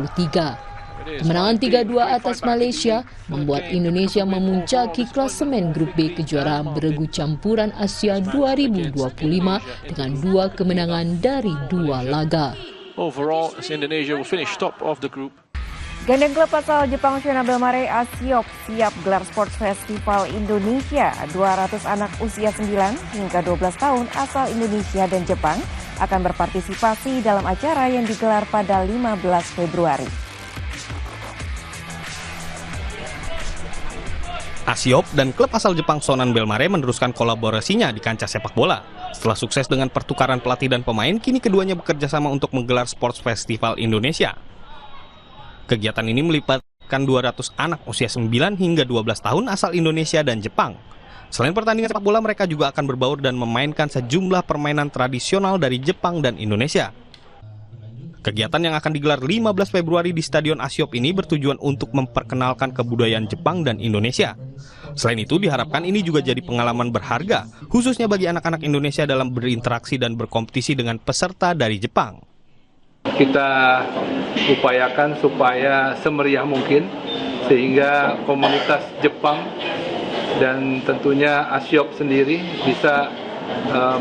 2023. Kemenangan 3-2 atas Malaysia membuat Indonesia memuncaki klasemen Grup B kejuaraan beregu campuran Asia 2025 dengan 2 kemenangan dari 2 laga. Overall, Indonesia will finish top of the group. Gandeng klub asal Jepang Shonan Bellmare Asiop siap gelar Sports Festival Indonesia. 200 anak usia 9 hingga 12 tahun asal Indonesia dan Jepang akan berpartisipasi dalam acara yang digelar pada 15 Februari. Asiop dan klub asal Jepang Shonan Bellmare meneruskan kolaborasinya di kancah sepak bola. Setelah sukses dengan pertukaran pelatih dan pemain, kini keduanya bekerja sama untuk menggelar Sports Festival Indonesia. Kegiatan ini melibatkan 200 anak usia 9 hingga 12 tahun asal Indonesia dan Jepang. Selain pertandingan sepak bola, mereka juga akan berbaur dan memainkan sejumlah permainan tradisional dari Jepang dan Indonesia. Kegiatan yang akan digelar 15 Februari di Stadion Asiop ini bertujuan untuk memperkenalkan kebudayaan Jepang dan Indonesia. Selain itu, diharapkan ini juga jadi pengalaman berharga, khususnya bagi anak-anak Indonesia dalam berinteraksi dan berkompetisi dengan peserta dari Jepang. Kita upayakan supaya semeriah mungkin, sehingga komunitas Jepang dan tentunya Asiop sendiri bisa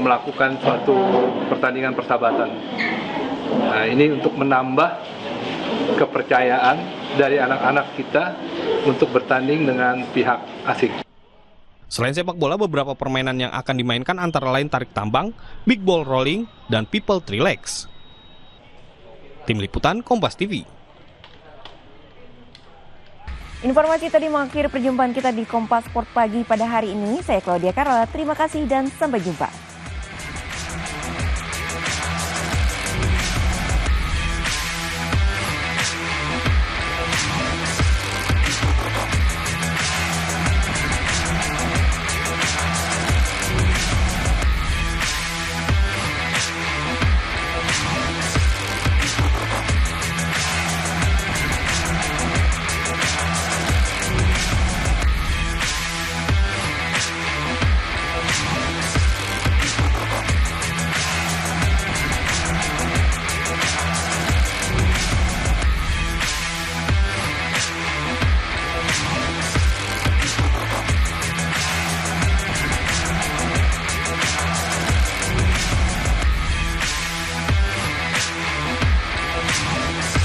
melakukan suatu pertandingan persahabatan. Nah, ini untuk menambah kepercayaan dari anak-anak kita untuk bertanding dengan pihak asing. Selain sepak bola, beberapa permainan yang akan dimainkan antara lain tarik tambang, big ball rolling, dan people three legs. Tim Liputan Kompas TV. Informasi tadi mengakhiri perjumpaan kita di Kompas Sport Pagi pada hari ini. Saya Claudia Karola, terima kasih dan sampai jumpa.